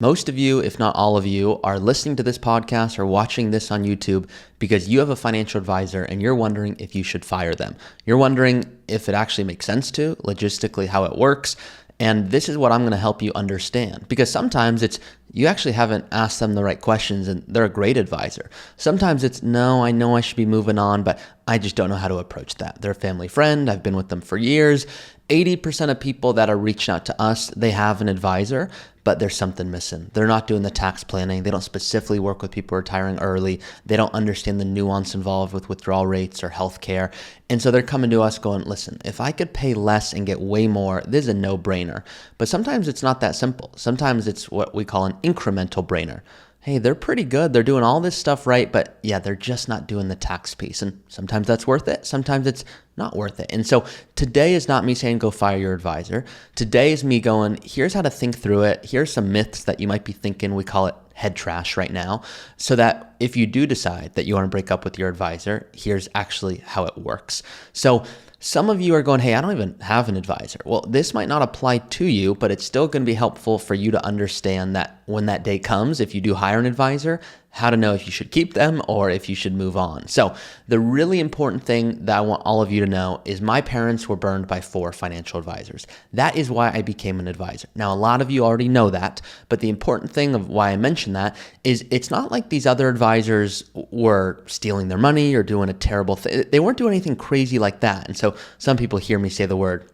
Most of you, if not all of you, are listening to this podcast or watching this on YouTube because you have a financial advisor and you're wondering if you should fire them. You're wondering if it actually makes sense to, logistically, how it works. And this is what I'm going to help you understand, because sometimes it's you actually haven't asked them the right questions and they're a great advisor. Sometimes it's, no, I know I should be moving on, but I just don't know how to approach that. They're a family friend. I've been with them for years. 80% of people that are reaching out to us, they have an advisor, but there's something missing. They're not doing the tax planning. They don't specifically work with people retiring early. They don't understand the nuance involved with withdrawal rates or healthcare. And so they're coming to us going, listen, if I could pay less and get way more, this is a no-brainer. But sometimes it's not that simple. Sometimes it's what we call an incremental brainer. Hey, they're pretty good. They're doing all this stuff right, but yeah, they're just not doing the tax piece. And sometimes that's worth it. Sometimes it's not worth it. And so today is not me saying go fire your advisor. Today is me going, here's how to think through it. Here's some myths that you might be thinking. We call it head trash right now, so that if you do decide that you want to break up with your advisor, here's actually how it works. So some of you are going, hey, I don't even have an advisor. Well, this might not apply to you, but it's still going to be helpful for you to understand that when that day comes, if you do hire an advisor, how to know if you should keep them or if you should move on. So the really important thing that I want all of you to know is my parents were burned by 4 financial advisors. That is why I became an advisor. Now, a lot of you already know that, but the important thing of why I mention that is it's not like these other advisors were stealing their money or doing a terrible thing. They weren't doing anything crazy like that. And so some people hear me say the word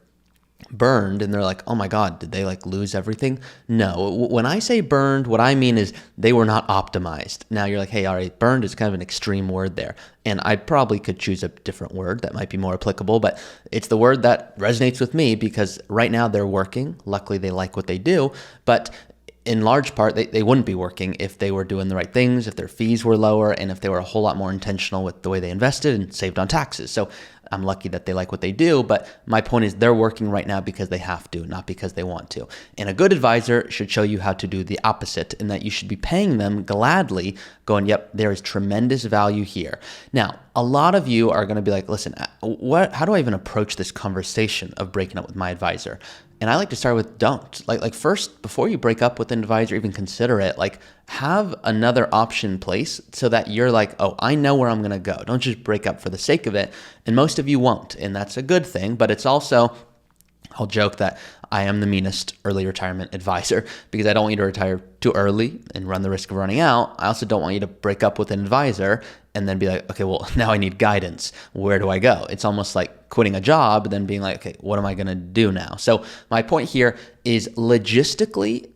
burned and they're like, oh my God, did they like lose everything? No, when I say burned, what I mean is they were not optimized. Now you're like, hey, all right, burned is kind of an extreme word there. And I probably could choose a different word that might be more applicable, but it's the word that resonates with me because right now they're working. Luckily, they like what they do, but in large part, they wouldn't be working if they were doing the right things, if their fees were lower, and if they were a whole lot more intentional with the way they invested and saved on taxes. So I'm lucky that they like what they do, but my point is they're working right now because they have to, not because they want to. And a good advisor should show you how to do the opposite, in that you should be paying them gladly, going, yep, there is tremendous value here. Now, a lot of you are going to be like, listen, how do I even approach this conversation of breaking up with my advisor? And I like to start with don't. Like first, before you break up with an advisor, even consider it, like have another option in place so that you're like, oh, I know where I'm going to go. Don't just break up for the sake of it. And most of you won't. And that's a good thing. But it's also, I'll joke that I am the meanest early retirement advisor because I don't want you to retire too early and run the risk of running out. I also don't want you to break up with an advisor and then be like, okay, well, now I need guidance. Where do I go? It's almost like quitting a job and then being like, okay, what am I going to do now? So my point here is logistically,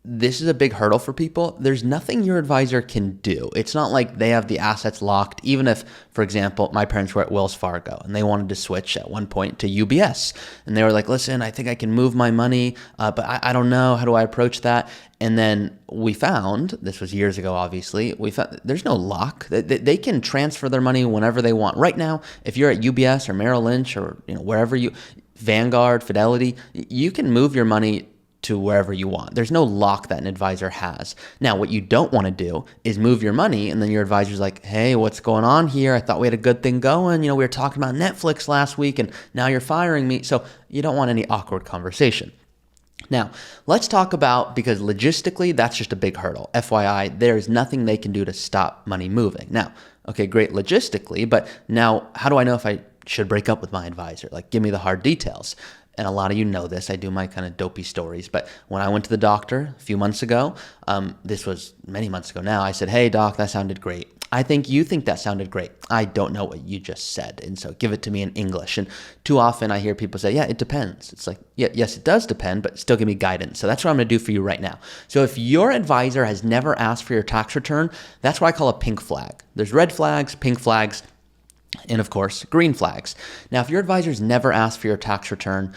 this is a big hurdle for people. There's nothing your advisor can do. It's not like they have the assets locked. Even if, for example, my parents were at Wells Fargo and they wanted to switch at one point to UBS. And they were like, listen, I think I can move my money, but I don't know. How do I approach that? And then we found, this was years ago, obviously, we found there's no lock. They can transfer their money whenever they want. Right now, if you're at UBS or Merrill Lynch or wherever Vanguard, Fidelity, you can move your money to wherever you want. There's no lock that an advisor has. Now, what you don't want to do is move your money and then your advisor's like, hey, what's going on here? I thought we had a good thing going. We were talking about Netflix last week and now you're firing me. So you don't want any awkward conversation. Now, let's talk about, because logistically, that's just a big hurdle. FYI, there's nothing they can do to stop money moving. Now, okay, great logistically, but now how do I know if I should break up with my advisor? Like, give me the hard details. And a lot of you know this. I do my kind of dopey stories. But when I went to the doctor a few months ago, this was many months ago now, I said, hey, doc, that sounded great. I think you think that sounded great. I don't know what you just said. And so give it to me in English. And too often I hear people say, yeah, it depends. It's like, yeah, yes, it does depend, but still give me guidance. So that's what I'm going to do for you right now. So if your advisor has never asked for your tax return, that's what I call a pink flag. There's red flags, pink flags, and of course, green flags. Now, if your advisor's never asked for your tax return,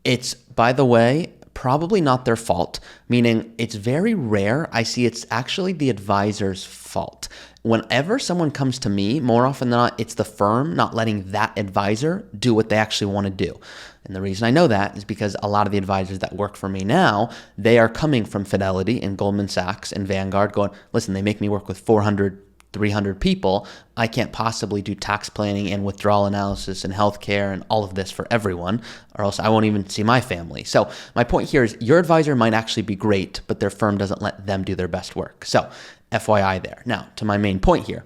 it's, by the way, probably not their fault, meaning it's very rare I see it's actually the advisor's fault. Whenever someone comes to me, more often than not, it's the firm not letting that advisor do what they actually want to do. And the reason I know that is because a lot of the advisors that work for me now, they are coming from Fidelity and Goldman Sachs and Vanguard going, listen, they make me work with 400 300 people, I can't possibly do tax planning and withdrawal analysis and healthcare and all of this for everyone, or else I won't even see my family. So my point here is your advisor might actually be great, but their firm doesn't let them do their best work. So FYI there. Now, to my main point here.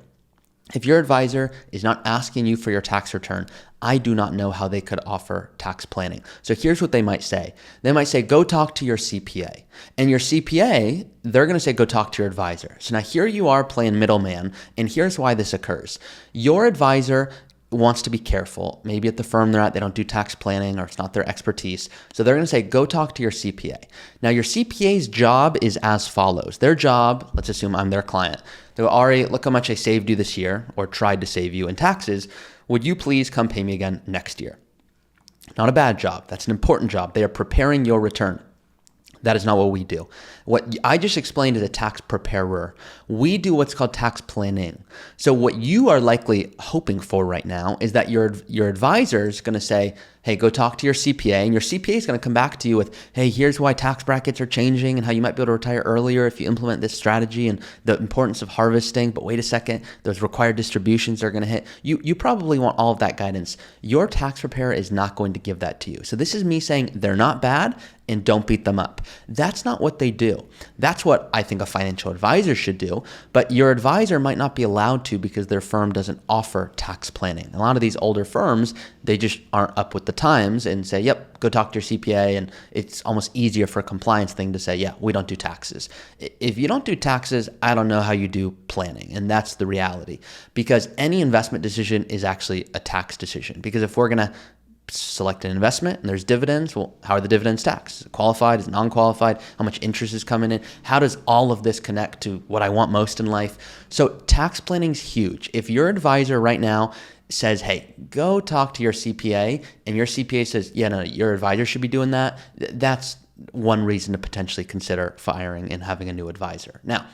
If your advisor is not asking you for your tax return, I do not know how they could offer tax planning. So here's what they might say. They might say, go talk to your CPA. And your CPA, they're going to say, go talk to your advisor. So now here you are playing middleman, and here's why this occurs. Your advisor wants to be careful. Maybe at the firm they're at, they don't do tax planning or it's not their expertise. So they're going to say, go talk to your CPA. Now your CPA's job is as follows. Their job, let's assume I'm their client. They go, Ari, look how much I saved you this year or tried to save you in taxes. Would you please come pay me again next year? Not a bad job. That's an important job. They are preparing your return. That is not what we do. What I just explained is a tax preparer. We do what's called tax planning. So what you are likely hoping for right now is that your advisor is going to say, hey, go talk to your CPA, and your CPA is going to come back to you with, hey, here's why tax brackets are changing and how you might be able to retire earlier if you implement this strategy and the importance of harvesting. But wait a second, those required distributions are going to hit. You probably want all of that guidance. Your tax preparer is not going to give that to you. So this is me saying they're not bad and don't beat them up. That's not what they do. That's what I think a financial advisor should do, but your advisor might not be allowed to because their firm doesn't offer tax planning. A lot of these older firms, they just aren't up with the times and say, yep, go talk to your CPA, and it's almost easier for a compliance thing to say, yeah, we don't do taxes. If you don't do taxes, I don't know how you do planning, and that's the reality, because any investment decision is actually a tax decision. Because if we're going to select an investment and there's dividends, well, how are the dividends taxed? Is it qualified? Is it non-qualified? How much interest is coming in? How does all of this connect to what I want most in life? So tax planning is huge. If your advisor right now says, hey, go talk to your CPA, and your CPA says, yeah, no, your advisor should be doing that, that's one reason to potentially consider firing and having a new advisor. Now,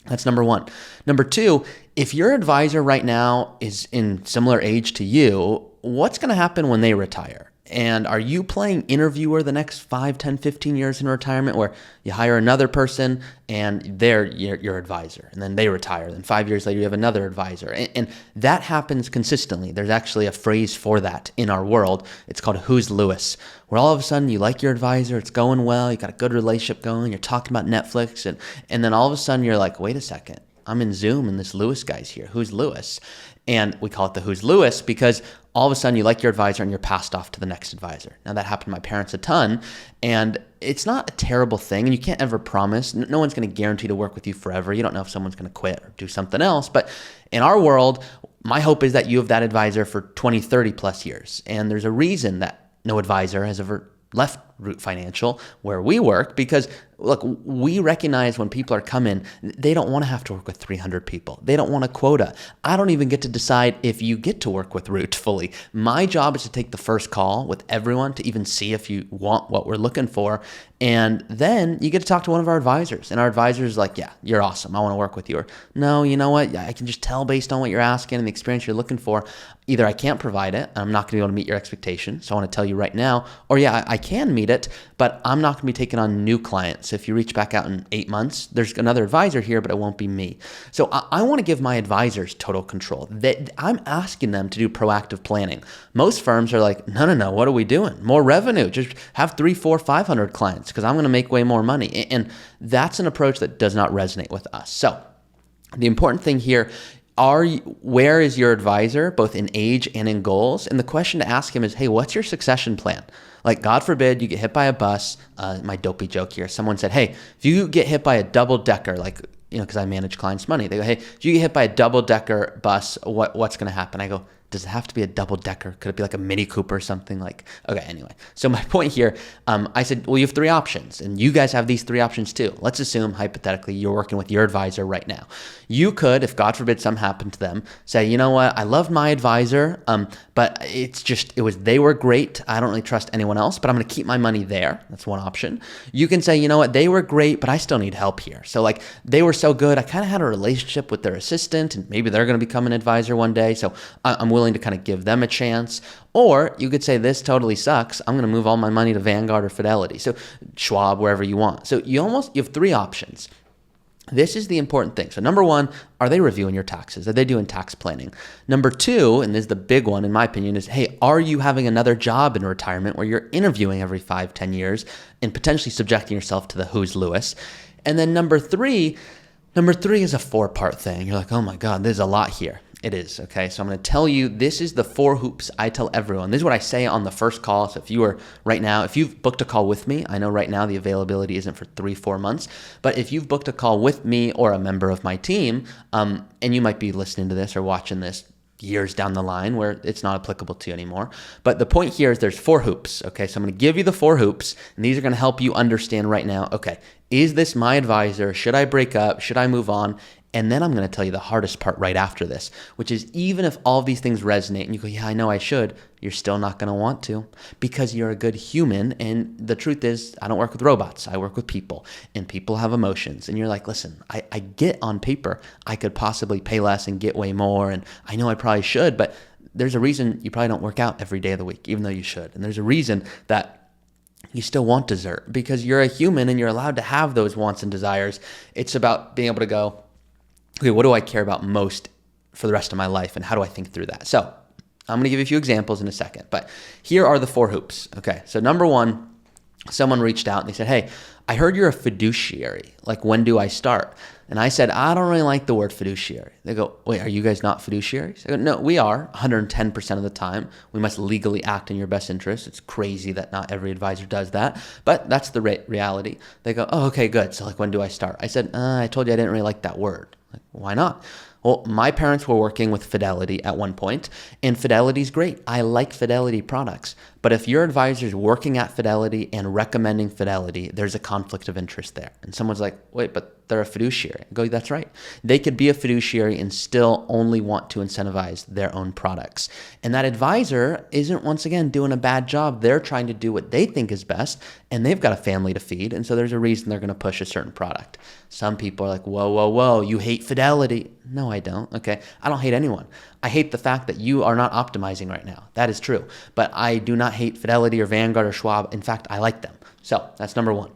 that's number one. Number two, if your advisor right now is in similar age to you, what's going to happen when they retire? And are you playing interviewer the next 5, 10, 15 years in retirement, where you hire another person and they're your advisor, and then they retire, then 5 years later you have another advisor? And that happens consistently. There's actually a phrase for that in our world. It's called who's Lewis, where all of a sudden you like your advisor, it's going well, you got a good relationship going, you're talking about Netflix, and then all of a sudden you're like, wait a second, I'm in Zoom and this Lewis guy's here. Who's Lewis? And we call it the who's Lewis because all of a sudden you like your advisor and you're passed off to the next advisor. Now that happened to my parents a ton, and it's not a terrible thing, and you can't ever promise. No one's going to guarantee to work with you forever. You don't know if someone's going to quit or do something else. But in our world, my hope is that you have that advisor for 20, 30 plus years. And there's a reason that no advisor has ever left Root Financial where we work, because look, we recognize when people are coming, they don't want to have to work with 300 people. They don't want a quota. I don't even get to decide if you get to work with Root fully. My job is to take the first call with everyone to even see if you want what we're looking for. And then you get to talk to one of our advisors, and our advisor is like, yeah, you're awesome, I want to work with you. Or no, you know what? I can just tell based on what you're asking and the experience you're looking for, either I can't provide it, and I'm not going to be able to meet your expectations, so I want to tell you right now, or yeah, I can meet it, but I'm not going to be taking on new clients. If you reach back out in 8 months, there's another advisor here, but it won't be me. So I want to give my advisors total control. I'm asking them to do proactive planning. Most firms are like, no, what are we doing? More revenue. Just have 3, 4, 500 clients because I'm going to make way more money. And that's an approach that does not resonate with us. So the important thing here, where is your advisor, both in age and in goals? And the question to ask him is, hey, what's your succession plan? Like, God forbid you get hit by a bus. My dopey joke here. Someone said, hey, if you get hit by a double decker, like, because I manage clients' money, they go, hey, if you get hit by a double decker bus, what's going to happen? I go, does it have to be a double decker? Could it be like a Mini Cooper or something? Like, okay, anyway. So my point here, I said, well, you have 3 options, and you guys have these 3 options too. Let's assume, hypothetically, you're working with your advisor right now. You could, if God forbid something happened to them, say, you know what, I love my advisor, but they were great. I don't really trust anyone else, but I'm going to keep my money there. That's one option. You can say, you know what, they were great, but I still need help here. So like, they were so good, I kind of had a relationship with their assistant, and maybe they're going to become an advisor one day. So I'm willing to kind of give them a chance. Or you could say, this totally sucks, I'm going to move all my money to Vanguard or Fidelity. So Schwab, wherever you want. So you have 3 options. This is the important thing. So number one, are they reviewing your taxes? Are they doing tax planning? Number two, and this is the big one in my opinion, is, hey, are you having another job in retirement where you're interviewing every 5-10 years and potentially subjecting yourself to the who's Lewis? And then number three is a 4-part thing. You're like, oh my God, there's a lot here. It is, okay? So I'm going to tell you, this is the 4 hoops I tell everyone. This is what I say on the first call. So if you've booked a call with me, I know right now the availability isn't for 3-4 months, but if you've booked a call with me or a member of my team, and you might be listening to this or watching this years down the line where it's not applicable to you anymore. But the point here is there's 4 hoops, okay? So I'm going to give you the 4 hoops, and these are going to help you understand right now, okay, is this my advisor? Should I break up? Should I move on? And then I'm going to tell you the hardest part right after this, which is even if all of these things resonate and you go, yeah, I know I should, you're still not going to want to because you're a good human. And the truth is, I don't work with robots. I work with people, and people have emotions. And you're like, listen, I get on paper, I could possibly pay less and get way more. And I know I probably should, but there's a reason you probably don't work out every day of the week, even though you should. And there's a reason that you still want dessert because you're a human and you're allowed to have those wants and desires. It's about being able to go, okay, what do I care about most for the rest of my life, and how do I think through that? So I'm going to give you a few examples in a second, but here are the 4 hoops. Okay, so number one, someone reached out and they said, hey, I heard you're a fiduciary. Like, when do I start? And I said, I don't really like the word fiduciary. They go, wait, are you guys not fiduciaries? I go, no, we are 110% of the time. We must legally act in your best interest. It's crazy that not every advisor does that, but that's the reality. They go, oh, okay, good. So like, when do I start? I said, I told you I didn't really like that word. Like, why not? Well, my parents were working with Fidelity at one point, and Fidelity's great. I like Fidelity products. But if your advisor is working at Fidelity and recommending Fidelity, there's a conflict of interest there. And someone's like, wait, but they're a fiduciary. I go, that's right. They could be a fiduciary and still only want to incentivize their own products. And that advisor isn't, once again, doing a bad job. They're trying to do what they think is best, and they've got a family to feed. And so there's a reason they're going to push a certain product. Some people are like, whoa, you hate Fidelity. No, I don't. Okay. I don't hate anyone. I hate the fact that you are not optimizing right now. That is true. But I do not hate Fidelity or Vanguard or Schwab. In fact, I like them. So that's number one.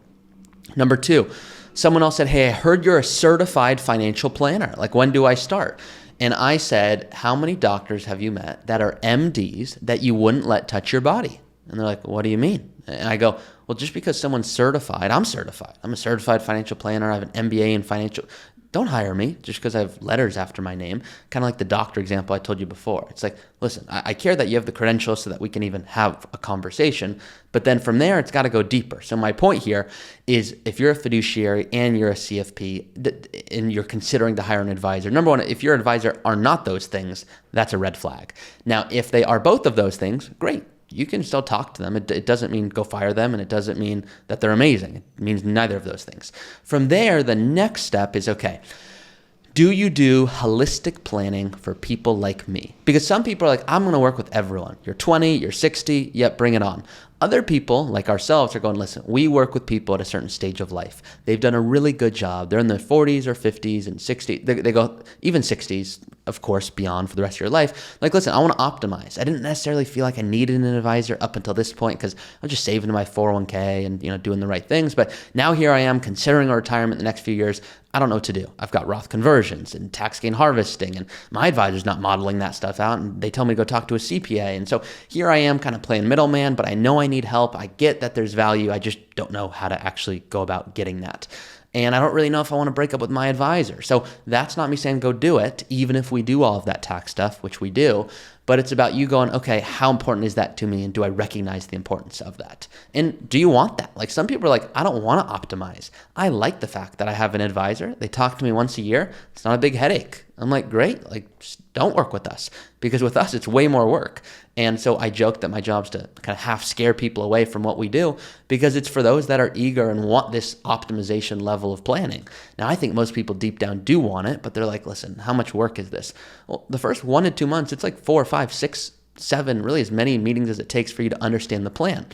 Number two, someone else said, hey, I heard you're a certified financial planner. Like, when do I start? And I said, how many doctors have you met that are MDs that you wouldn't let touch your body? And they're like, what do you mean? And I go, well, just because someone's certified, I'm certified. I'm a certified financial planner. I have an MBA in financial. Don't hire me just because I have letters after my name. Kind of like the doctor example I told you before. It's like, listen, I care that you have the credentials so that we can even have a conversation. But then from there, it's got to go deeper. So my point here is, if you're a fiduciary and you're a CFP and you're considering to hire an advisor, number one, if your advisor are not those things, that's a red flag. Now, if they are both of those things, great. You can still talk to them. It doesn't mean go fire them, and it doesn't mean that they're amazing. It means neither of those things. From there, the next step is, okay, do you do holistic planning for people like me? Because some people are like, I'm going to work with everyone. You're 20, you're 60, yep, bring it on. Other people, like ourselves, are going, listen, we work with people at a certain stage of life. They've done a really good job. They're in their 40s or 50s and 60s. They go even 60s, of course, beyond for the rest of your life. Like, listen, I want to optimize. I didn't necessarily feel like I needed an advisor up until this point because I'm just saving to my 401k and doing the right things. But now here I am considering a retirement in the next few years. I don't know what to do. I've got Roth conversions and tax gain harvesting, and my advisor's not modeling that stuff out, and they tell me to go talk to a CPA. And so here I am kind of playing middleman, but I know I need help. I get that there's value. I just don't know how to actually go about getting that. And I don't really know if I want to break up with my advisor. So that's not me saying go do it, even if we do all of that tax stuff, which we do. But it's about you going, okay, how important is that to me? And do I recognize the importance of that? And do you want that? Like, some people are like, I don't want to optimize. I like the fact that I have an advisor. They talk to me once a year. It's not a big headache. I'm like, great. Like, just don't work with us, because with us, it's way more work. And so I joke that my job's to kind of half scare people away from what we do, because it's for those that are eager and want this optimization level of planning. Now, I think most people deep down do want it, but they're like, listen, how much work is this? Well, the first 1 to 2 months, it's like 4, 5, 6, 7, really as many meetings as it takes for you to understand the plan.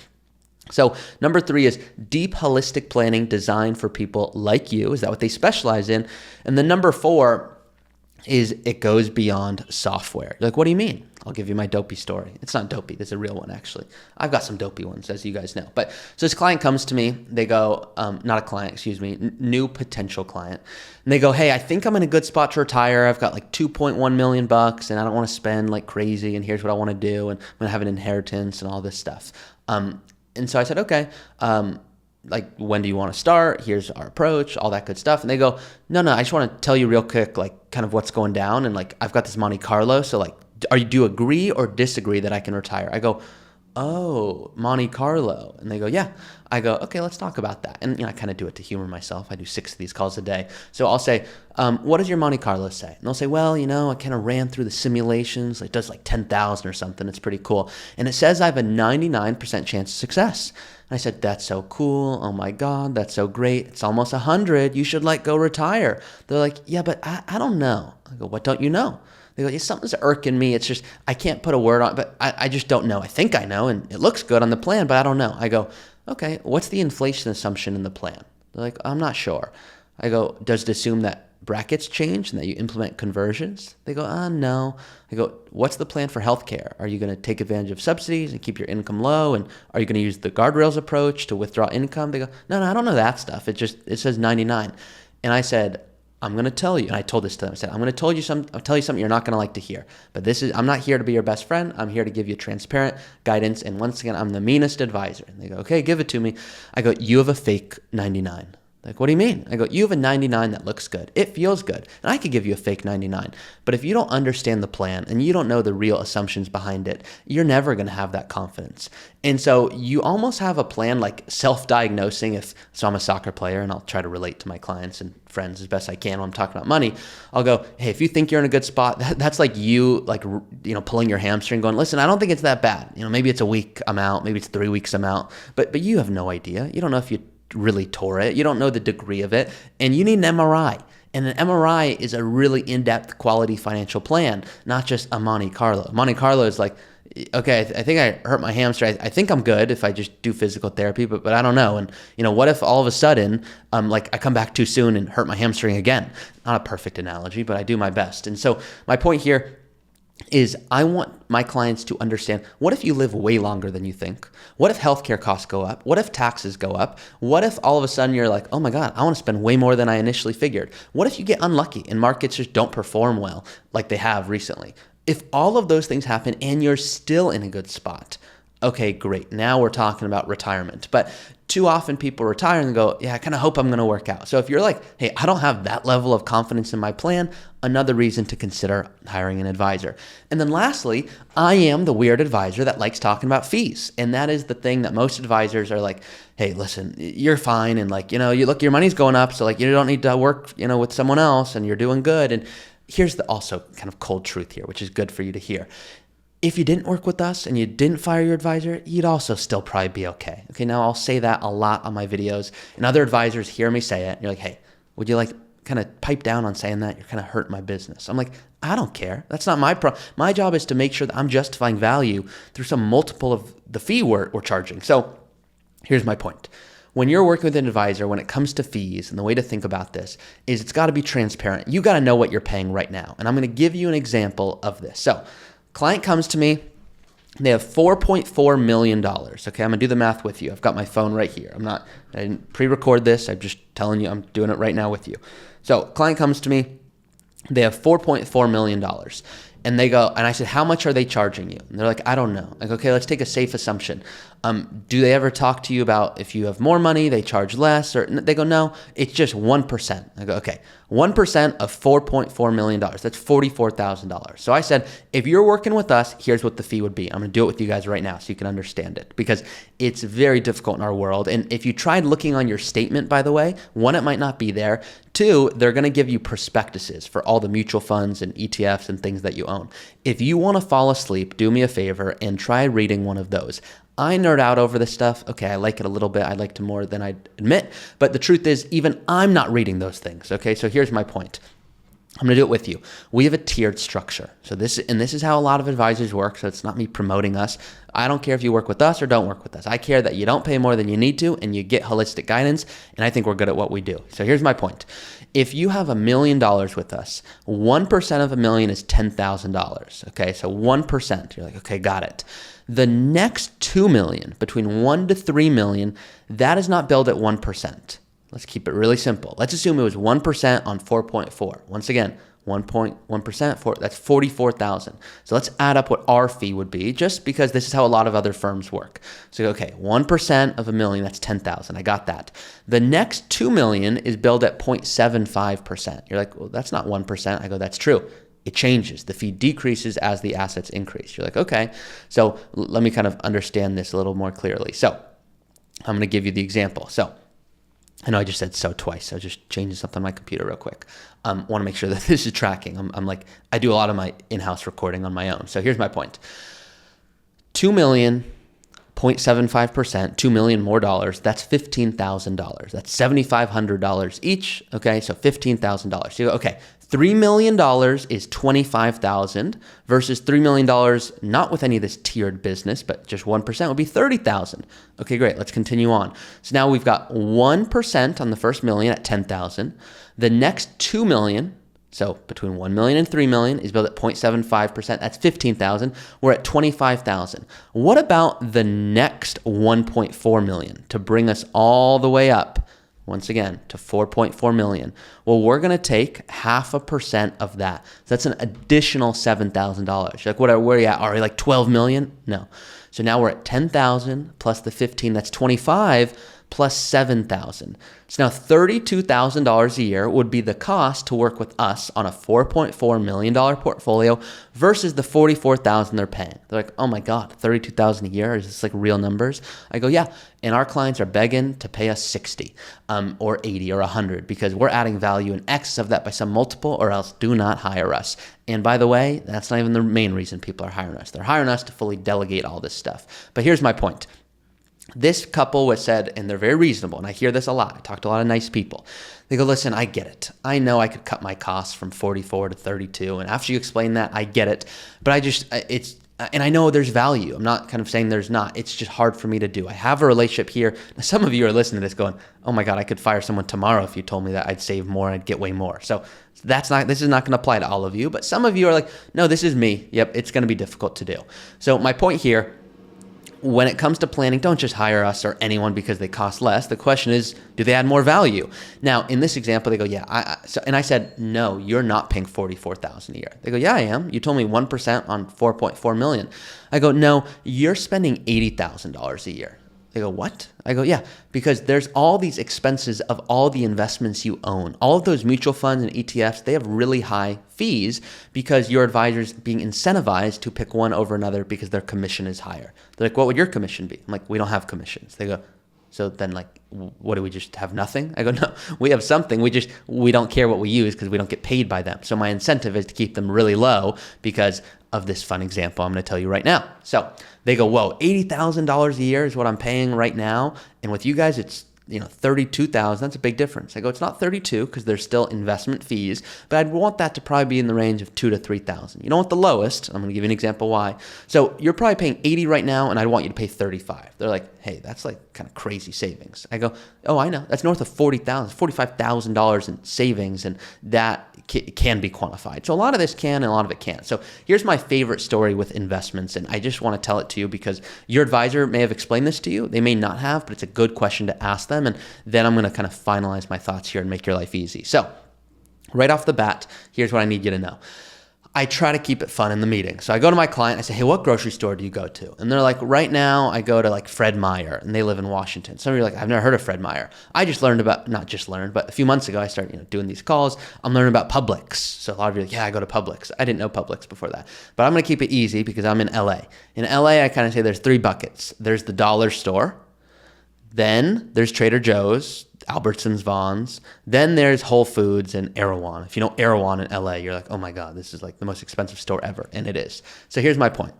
So number 3 is deep holistic planning designed for people like you. Is that what they specialize in? And then number 4 is it goes beyond software. You're like, what do you mean? I'll give you my dopey story. It's not dopey. This is a real one, actually. I've got some dopey ones, as you guys know. But so this client comes to me. They go, not a client, excuse me, new potential client. And they go, hey, I think I'm in a good spot to retire. I've got like 2.1 million bucks and I don't want to spend like crazy. And here's what I want to do. And I'm going to have an inheritance and all this stuff. And so I said, okay, like, when do you want to start? Here's our approach, all that good stuff. And they go, no, I just want to tell you real quick, like, kind of what's going down. And like, I've got this Monte Carlo. So like, do you agree or disagree that I can retire? I go, oh, Monte Carlo. And they go, yeah. I go, okay, let's talk about that. And I kind of do it to humor myself. I do 6 of these calls a day. So I'll say, what does your Monte Carlo say? And they'll say, well, I kind of ran through the simulations. It does like 10,000 or something. It's pretty cool. And it says I have a 99% chance of success. And I said, that's so cool. Oh my God, that's so great. It's almost 100. You should go retire. They're like, yeah, but I don't know. I go, what don't you know? They go, yeah, something's irking me. It's just, I can't put a word on it, but I just don't know. I think I know, and it looks good on the plan, but I don't know. I go, okay, what's the inflation assumption in the plan? They're like, I'm not sure. I go, does it assume that brackets change and that you implement conversions? They go, no. I go, what's the plan for healthcare? Are you going to take advantage of subsidies and keep your income low? And are you going to use the guardrails approach to withdraw income? They go, no, I don't know that stuff. It says 99. And I said, I'm going to tell you, and I told this to them, I said, I'll tell you something you're not going to like to hear, but I'm not here to be your best friend. I'm here to give you transparent guidance. And once again, I'm the meanest advisor. And they go, okay, give it to me. I go, you have a fake 99. Like, what do you mean? I go, you have a 99 that looks good. It feels good. And I could give you a fake 99. But if you don't understand the plan and you don't know the real assumptions behind it, you're never going to have that confidence. And so you almost have a plan like self-diagnosing. So I'm a soccer player, and I'll try to relate to my clients and friends as best I can when I'm talking about money. I'll go, hey, if you think you're in a good spot, that's like you, pulling your hamstring going, listen, I don't think it's that bad. Maybe it's a week I'm out. Maybe it's 3 weeks I'm out. But you have no idea. You don't know if you really tore it. You don't know the degree of it, and you need an MRI. And an MRI is a really in-depth quality financial plan, not just a Monte Carlo. Monte Carlo is like, okay, I think I hurt my hamstring. I think I'm good if I just do physical therapy, but I don't know. And what if all of a sudden, I come back too soon and hurt my hamstring again? Not a perfect analogy, but I do my best. And so my point here is I want my clients to understand, what if you live way longer than you think? What if healthcare costs go up? What if taxes go up? What if all of a sudden you're like, oh my God, I want to spend way more than I initially figured? What if you get unlucky and markets just don't perform well like they have recently? If all of those things happen and you're still in a good spot, okay, great. Now we're talking about retirement. But too often people retire and go, yeah, I kind of hope I'm going to work out. So if you're like, hey, I don't have that level of confidence in my plan, another reason to consider hiring an advisor. And then lastly, I am the weird advisor that likes talking about fees. And that is the thing that most advisors are like, hey, listen, you're fine. And you look, your money's going up. So you don't need to work, with someone else, and you're doing good. And here's the also kind of cold truth here, which is good for you to hear. If you didn't work with us and you didn't fire your advisor, you'd also still probably be okay. Okay, now I'll say that a lot on my videos, and other advisors hear me say it, and you're like, hey, would you kind of pipe down on saying that? You're kind of hurting my business. I'm like, I don't care. That's not my problem. My job is to make sure that I'm justifying value through some multiple of the fee we're charging. So here's my point. When you're working with an advisor, when it comes to fees, and the way to think about this is it's got to be transparent. You got to know what you're paying right now. And I'm going to give you an example of this. So client comes to me, they have $4.4 million. Okay, I'm gonna do the math with you. I've got my phone right here. I didn't pre-record this. I'm just telling you, I'm doing it right now with you. So client comes to me, they have $4.4 million. And they go, and I said, how much are they charging you? And they're like, I don't know. I go, okay, let's take a safe assumption. Do they ever talk to you about if you have more money, they charge less? Or they go, no, it's just 1%. I go, okay, 1% of $4.4 million. That's $44,000. So I said, if you're working with us, here's what the fee would be. I'm going to do it with you guys right now so you can understand it, because it's very difficult in our world. And if you tried looking on your statement, by the way, one, it might not be there. Two, they're going to give you prospectuses for all the mutual funds and ETFs and things that you own. If you want to fall asleep, do me a favor and try reading one of those. I nerd out over this stuff. Okay, I like it a little bit. I like it more than I admit. But the truth is, even I'm not reading those things. Okay, so here's my point. I'm going to do it with you. We have a tiered structure. So this is how a lot of advisors work. So it's not me promoting us. I don't care if you work with us or don't work with us. I care that you don't pay more than you need to and you get holistic guidance. And I think we're good at what we do. So here's my point. If you have $1 million with us, 1% of $1 million is $10,000. Okay. So 1%, you're like, okay, got it. The next 2 million, between 1 to 3 million, that is not billed at 1%. Let's keep it really simple. Let's assume it was 1% on 4.4. Once again, 1.1%, that's 44,000. So let's add up what our fee would be, just because this is how a lot of other firms work. So, okay, 1% of $1 million, that's 10,000. I got that. The next 2 million is billed at 0.75%. You're like, well, that's not 1%. I go, that's true. It changes. The fee decreases as the assets increase. You're like, okay. So let me kind of understand this a little more clearly. So I'm going to give you the example. So I know I just said so twice, so just changing something on my computer real quick. Want to make sure that this is tracking. I'm like, I do a lot of my in-house recording on my own. So here's my point. 2 million, 0.75%, 2 million more dollars, that's $15,000. That's $7,500 each. Okay, so $15,000. So you go, okay, $3 million is $25,000 versus $3 million, not with any of this tiered business, but just 1% would be $30,000. Okay, great. Let's continue on. So now we've got 1% on the first million at $10,000. The next 2 million, so between 1 million and 3 million, is billed at 0.75%. That's $15,000. We're at $25,000. What about the next 1.4 million to bring us all the way up, once again, to 4.4 million? Well, we're going to take 0.5% of that. So that's an additional $7,000. You're like, where are you at? Are we like 12 million? No. So now we're at 10,000 plus the 15, that's 25 plus 7,000. So now $32,000 a year would be the cost to work with us on a $4.4 million portfolio versus the $44,000 they're paying. They're like, oh my God, $32,000 a year? Is this like real numbers? I go, yeah. And our clients are begging to pay us 60 or 80 or 100 because we're adding value in excess of that by some multiple, or else do not hire us. And by the way, that's not even the main reason people are hiring us. They're hiring us to fully delegate all this stuff. But here's my point. This couple was said, and they're very reasonable, and I hear this a lot. I talk to a lot of nice people. They go, listen, I get it. I know I could cut my costs from 44 to 32, and after you explain that, I get it. But and I know there's value. I'm not kind of saying there's not. It's just hard for me to do. I have a relationship here. Now, some of you are listening to this going, oh my God, I could fire someone tomorrow if you told me that I'd save more, I'd get way more. So this is not going to apply to all of you, but some of you are like, no, this is me. Yep, it's going to be difficult to do. So my point here, when it comes to planning, don't just hire us or anyone because they cost less. The question is, do they add more value? Now, in this example, they go, yeah. And I said, no, you're not paying $44,000 a year. They go, yeah, I am. You told me 1% on 4.4 million. I go, no, you're spending $80,000 a year. They go, what? I go, yeah, because there's all these expenses of all the investments you own. All of those mutual funds and ETFs, they have really high fees because your advisor's being incentivized to pick one over another because their commission is higher. They're like, what would your commission be? I'm like, we don't have commissions. They go, so then like, what do we just have nothing? I go, no, we have something. We don't care what we use because we don't get paid by them. So my incentive is to keep them really low because of this fun example I'm going to tell you right now. So they go, whoa, $80,000 a year is what I'm paying right now. And with you guys, it's, $32,000. That's a big difference. I go, it's not 32 because there's still investment fees, but I'd want that to probably be in the range of 2 to 3,000. You don't want the lowest. I'm going to give you an example why. So you're probably paying 80 right now, and I'd want you to pay 35. They're like, hey, that's like kind of crazy savings. I go, oh, I know. That's north of $45,000 in savings, and that can be quantified. So a lot of this can and a lot of it can't. So here's my favorite story with investments, and I just want to tell it to you because your advisor may have explained this to you. They may not have, but it's a good question to ask them, and then I'm going to kind of finalize my thoughts here and make your life easy. So right off the bat, here's what I need you to know. I try to keep it fun in the meeting. So I go to my client, I say, hey, what grocery store do you go to? And they're like, right now I go to like Fred Meyer, and they live in Washington. Some of you are like, I've never heard of Fred Meyer. I just learned about, not just learned, but a few months ago I started doing these calls. I'm learning about Publix. So a lot of you are like, yeah, I go to Publix. I didn't know Publix before that. But I'm going to keep it easy because I'm in LA. In LA, I kind of say there's 3 buckets. There's the dollar store. Then there's Trader Joe's, Albertsons, Vons. Then there's Whole Foods and Erewhon. If you know Erewhon in LA, you're like, oh my God, this is like the most expensive store ever. And it is. So here's my point.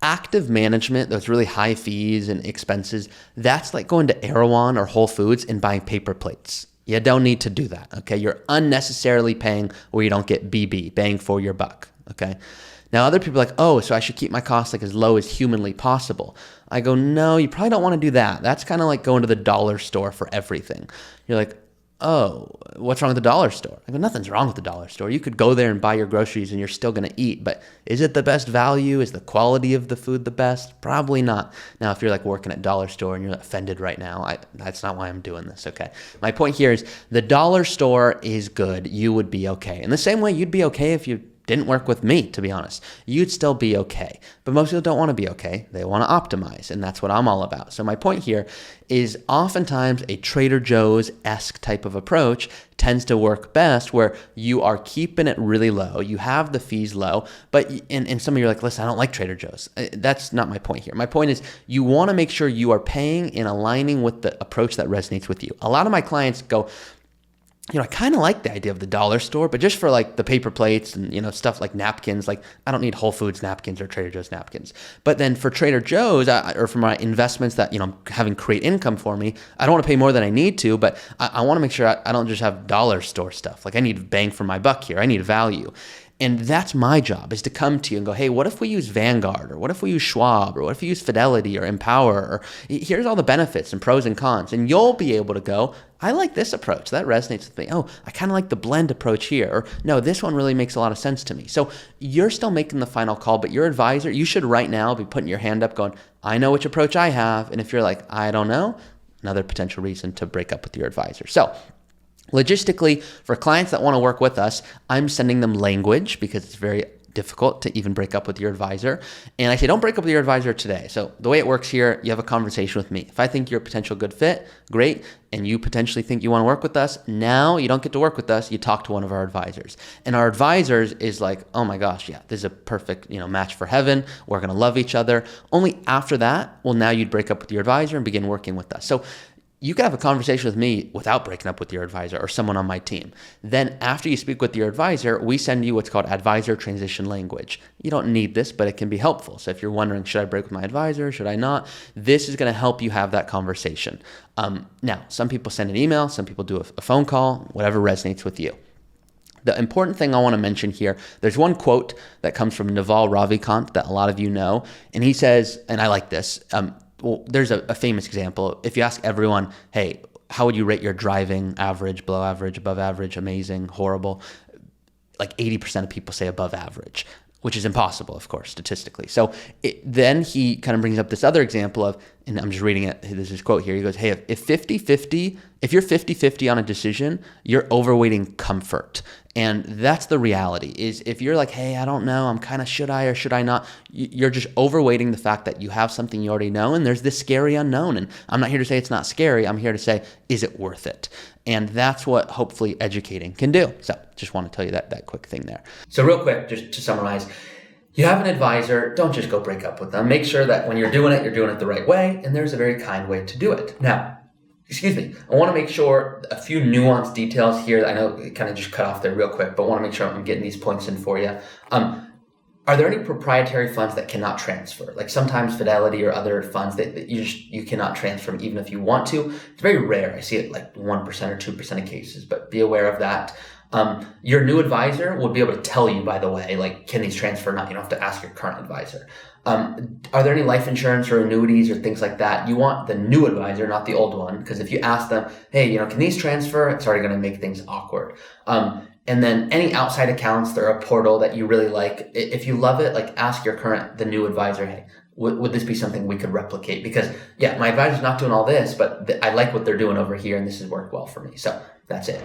Active management, those really high fees and expenses, that's like going to Erewhon or Whole Foods and buying paper plates. You don't need to do that, okay? You're unnecessarily paying where you don't get BB, bang for your buck, okay? Now, other people are like, oh, so I should keep my costs like as low as humanly possible. I go, no, you probably don't want to do that. That's kind of like going to the dollar store for everything. You're like, oh, what's wrong with the dollar store? I go, nothing's wrong with the dollar store. You could go there and buy your groceries and you're still going to eat, but is it the best value? Is the quality of the food the best? Probably not. Now, if you're like working at dollar store and you're offended right now, that's not why I'm doing this, okay? My point here is the dollar store is good. You would be okay. In the same way, you'd be okay if you didn't work with me, to be honest. You'd still be okay. But most people don't want to be okay. They want to optimize, and that's what I'm all about. So my point here is oftentimes a Trader Joe's-esque type of approach tends to work best where you are keeping it really low. You have the fees low, but and some of you are like, listen, I don't like Trader Joe's. That's not my point here. My point is you want to make sure you are paying and aligning with the approach that resonates with you. A lot of my clients go, I kind of like the idea of the dollar store, but just for like the paper plates and, stuff like napkins, like I don't need Whole Foods napkins or Trader Joe's napkins. But then for Trader Joe's or for my investments that, having create income for me, I don't want to pay more than I need to, but I want to make sure I don't just have dollar store stuff. Like I need bang for my buck here. I need value. And that's my job, is to come to you and go, hey, what if we use Vanguard, or what if we use Schwab, or what if we use Fidelity or Empower, or here's all the benefits and pros and cons. And you'll be able to go, I like this approach. That resonates with me. Oh, I kind of like the blend approach here. Or no, this one really makes a lot of sense to me. So you're still making the final call, but your advisor, you should right now be putting your hand up going, I know which approach I have. And if you're like, I don't know, another potential reason to break up with your advisor. So logistically, for clients that want to work with us, I'm sending them language because it's very difficult to even break up with your advisor. And I say, don't break up with your advisor today. So the way it works here, you have a conversation with me. If I think you're a potential good fit, great. And you potentially think you want to work with us, now you don't get to work with us. You talk to one of our advisors. And our advisors is like, oh my gosh, yeah, this is a perfect match for heaven. We're going to love each other. Only after that, well, now you'd break up with your advisor and begin working with us. So you can have a conversation with me without breaking up with your advisor or someone on my team. Then after you speak with your advisor, we send you what's called advisor transition language. You don't need this, but it can be helpful. So if you're wondering, should I break with my advisor? Should I not? This is going to help you have that conversation. Now, some people send an email, some people do a phone call, whatever resonates with you. The important thing I want to mention here, there's one quote that comes from Naval Ravikant that a lot of you know, and he says, and I like this, well, there's a famous example. If you ask everyone, hey, how would you rate your driving? Average, below average, above average, amazing, horrible? Like 80% of people say above average, which is impossible, of course, statistically. So then he kind of brings up this other example of, and I'm just reading it, there's this quote here. He goes, hey, if you're 50-50 on a decision, you're overweighting comfort. And that's the reality, is if you're like, hey, I don't know, I'm kind of, should I or should I not? You're just overweighting the fact that you have something you already know, and there's this scary unknown. And I'm not here to say it's not scary. I'm here to say, is it worth it? And that's what hopefully educating can do. So just want to tell you that quick thing there. So real quick, just to summarize, you have an advisor, don't just go break up with them. Make sure that when you're doing it the right way, and there's a very kind way to do it. Now, I want to make sure a few nuanced details here. I know it kind of just cut off there real quick, but I want to make sure I'm getting these points in for you. Are there any proprietary funds that cannot transfer? Like sometimes Fidelity or other funds that you cannot transfer even if you want to. It's very rare. I see it like 1% or 2% of cases, but be aware of that. Your new advisor will be able to tell you, by the way, like, can these transfer or not? You don't have to ask your current advisor. Are there any life insurance or annuities or things like that? You want the new advisor, not the old one, because if you ask them, hey, can these transfer? It's already going to make things awkward. And then any outside accounts, there are a portal that you really like. If you love it, like ask the new advisor, hey, would this be something we could replicate? Because yeah, my advisor's not doing all this, but I like what they're doing over here and this has worked well for me. So that's it.